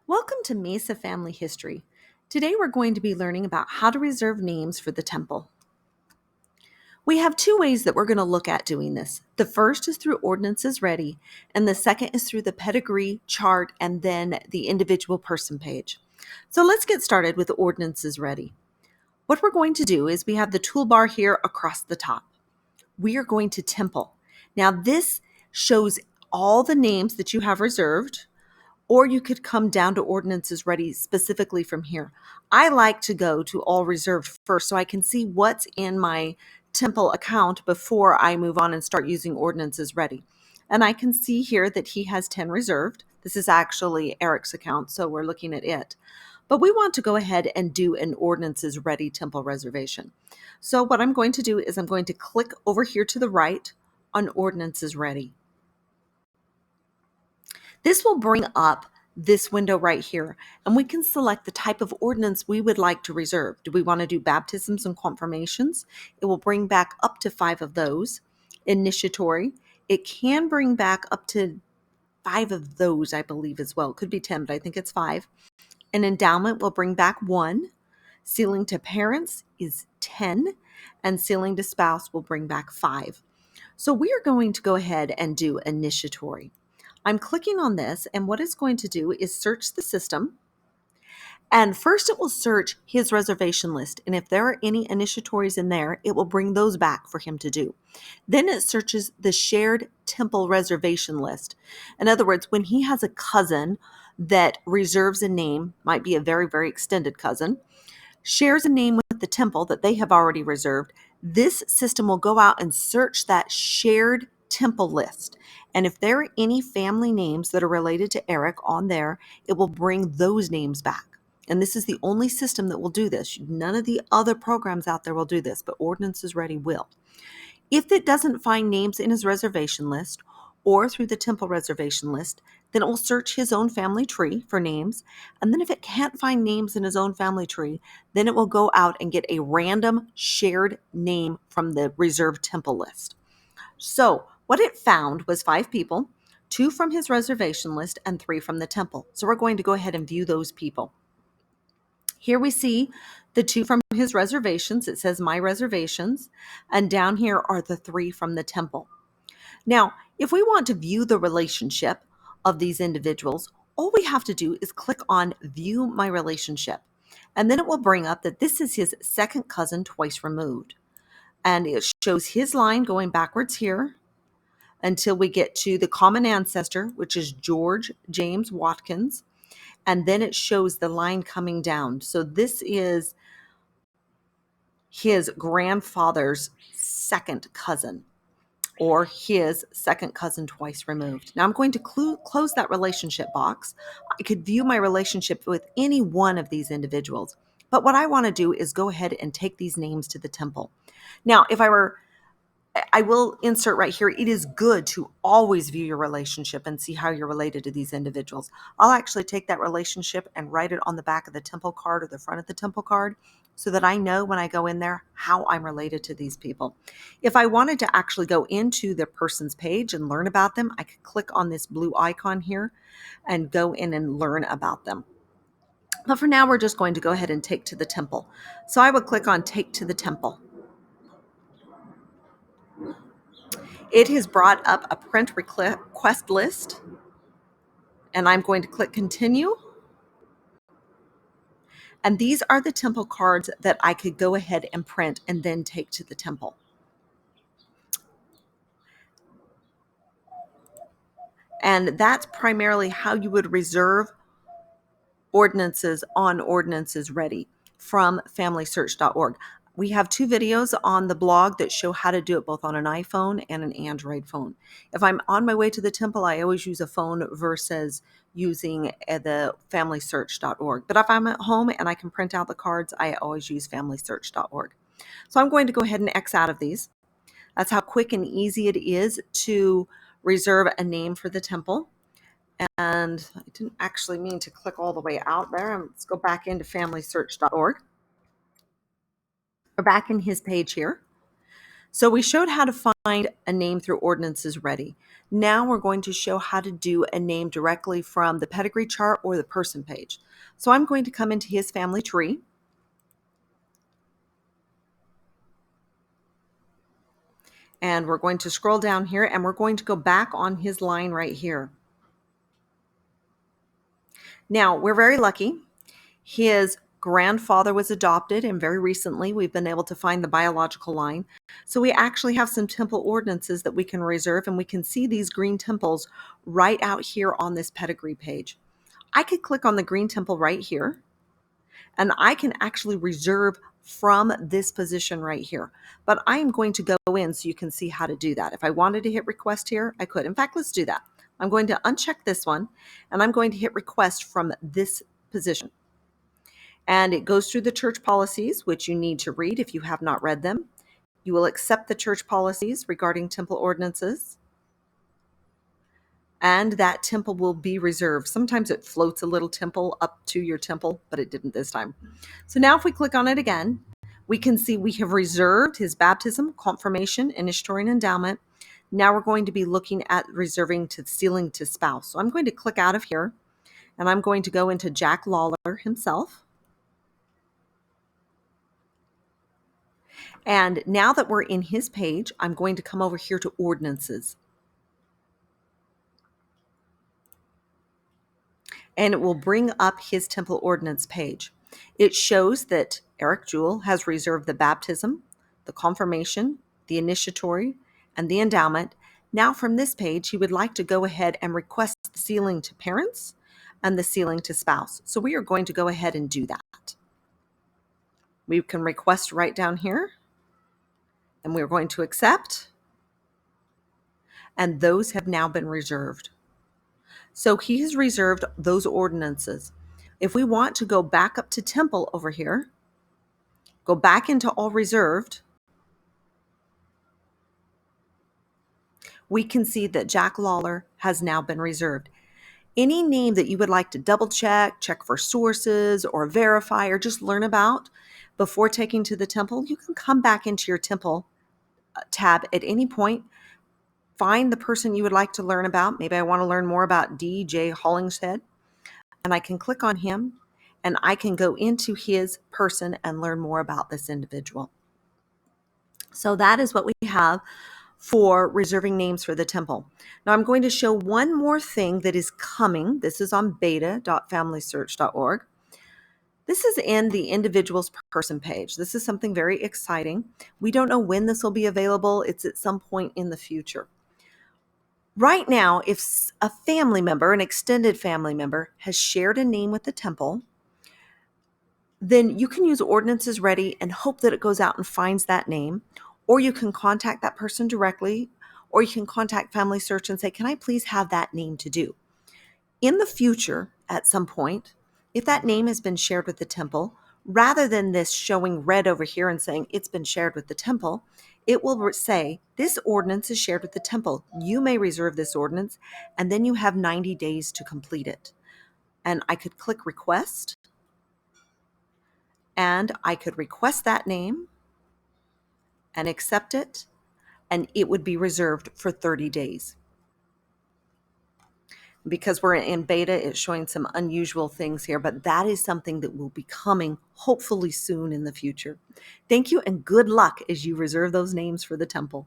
Welcome to Mesa Family History. Today we're going to be learning about how to reserve names for the temple. We have two ways that we're going to look at doing this. The first is through Ordinances Ready, and the second is through the pedigree chart and then the individual person page. So let's get started with the Ordinances Ready. What we're going to do is we have the toolbar here across the top. We are going to temple. Now this shows all the names that you have reserved, or you could come down to Ordinances Ready specifically from here. I like to go to all reserved first so I can see what's in my temple account before I move on and start using Ordinances Ready. And I can see here that he has 10 reserved. This is actually Eric's account, so we're looking at it. But we want to go ahead and do an Ordinances Ready temple reservation. So what I'm going to do is I'm going to click over here to the right on Ordinances Ready. This will bring up this window right here, and we can select the type of ordinance we would like to reserve. Do we want to do baptisms and confirmations? It will bring back up to 5 of those. Initiatory, it can bring back up to 5 of those, I believe, as well. It could be 10, but I think it's 5. An endowment will bring back 1. Sealing to parents is 10, and sealing to spouse will bring back 5. So we are going to go ahead and do initiatory. I'm clicking on this, and what it's going to do is search the system. And first it will search his reservation list. And if there are any initiatories in there, it will bring those back for him to do. Then it searches the shared temple reservation list. In other words, when he has a cousin that reserves a name, might be a very, very extended cousin, shares a name with the temple that they have already reserved, this system will go out and search that shared temple list. And if there are any family names that are related to Eric on there, it will bring those names back. And this is the only system that will do this. None of the other programs out there will do this, but Ordinances Ready will. If it doesn't find names in his reservation list or through the temple reservation list, then it will search his own family tree for names. And then if it can't find names in his own family tree, then it will go out and get a random shared name from the reserved temple list. So what it found was 5 people, 2 from his reservation list and 3 from the temple. So we're going to go ahead and view those people. Here we see the 2 from his reservations. It says My Reservations. And down here are the 3 from the temple. Now, if we want to view the relationship of these individuals, all we have to do is click on View My Relationship. And then it will bring up that this is his second cousin twice removed. And it shows his line going backwards here until we get to the common ancestor, which is George James Watkins. And then it shows the line coming down. So this is his grandfather's second cousin, or his second cousin twice removed. Now I'm going to close that relationship box. I could view my relationship with any one of these individuals. But what I want to do is go ahead and take these names to the temple. Now, I will insert right here, it is good to always view your relationship and see how you're related to these individuals. I'll actually take that relationship and write it on the back of the temple card or the front of the temple card so that I know when I go in there how I'm related to these people. If I wanted to actually go into the person's page and learn about them, I could click on this blue icon here and go in and learn about them. But for now, we're just going to go ahead and take to the temple. So I would click on Take to the Temple. It has brought up a print request list, and I'm going to click Continue. And these are the temple cards that I could go ahead and print and then take to the temple. And that's primarily how you would reserve ordinances on Ordinances Ready from FamilySearch.org. We have 2 videos on the blog that show how to do it both on an iPhone and an Android phone. If I'm on my way to the temple, I always use a phone versus using the FamilySearch.org. But if I'm at home and I can print out the cards, I always use FamilySearch.org. So I'm going to go ahead and X out of these. That's how quick and easy it is to reserve a name for the temple. And I didn't actually mean to click all the way out there. Let's go back into FamilySearch.org. We're back in his page here. So we showed how to find a name through Ordinances Ready. Now we're going to show how to do a name directly from the pedigree chart or the person page. So I'm going to come into his family tree. And we're going to scroll down here and we're going to go back on his line right here. Now, we're very lucky. His grandfather was adopted, and very recently we've been able to find the biological line. So we actually have some temple ordinances that we can reserve, and we can see these green temples right out here on this pedigree page. I could click on the green temple right here, and I can actually reserve from this position right here. But I'm going to go in so you can see how to do that. If I wanted to hit request here, I could. In fact, let's do that. I'm going to uncheck this one, and I'm going to hit request from this position. And it goes through the church policies, which you need to read if you have not read them. You will accept the church policies regarding temple ordinances, and that temple will be reserved. Sometimes it floats a little temple up to your temple, but it didn't this time. So now if we click on it again, we can see we have reserved his baptism, confirmation, initiatory, and endowment. Now we're going to be looking at reserving to sealing to spouse. So I'm going to click out of here, and I'm going to go into Jack Lawler himself. And now that we're in his page, I'm going to come over here to Ordinances. And it will bring up his temple ordinance page. It shows that Eric Jewell has reserved the baptism, the confirmation, the initiatory, and the endowment. Now from this page, he would like to go ahead and request the sealing to parents and the sealing to spouse. So we are going to go ahead and do that. We can request right down here, and we're going to accept. And those have now been reserved. So he has reserved those ordinances. If we want to go back up to temple over here, go back into all reserved, we can see that Jack Lawler has now been reserved. Any name that you would like to double check for sources or verify or just learn about before taking to the temple, you can come back into your temple tab at any point. Find the person you would like to learn about. Maybe I want to learn more about D.J. Hollingshead, and I can click on him, and I can go into his person and learn more about this individual. So that is what we have for reserving names for the temple. Now I'm going to show one more thing that is coming. This is on beta.familysearch.org. This is in the individual's person page. This is something very exciting. We don't know when this will be available. It's at some point in the future. Right now, if a family member, an extended family member, has shared a name with the temple, then you can use Ordinances Ready and hope that it goes out and finds that name, or you can contact that person directly, or you can contact FamilySearch and say, can I please have that name to do? In the future, at some point, if that name has been shared with the temple, rather than this showing red over here and saying it's been shared with the temple, it will say, this ordinance is shared with the temple. You may reserve this ordinance, and then you have 90 days to complete it. And I could click request, and I could request that name and accept it, and it would be reserved for 30 days. Because we're in beta, it's showing some unusual things here, but that is something that will be coming hopefully soon in the future. Thank you and good luck as you reserve those names for the temple.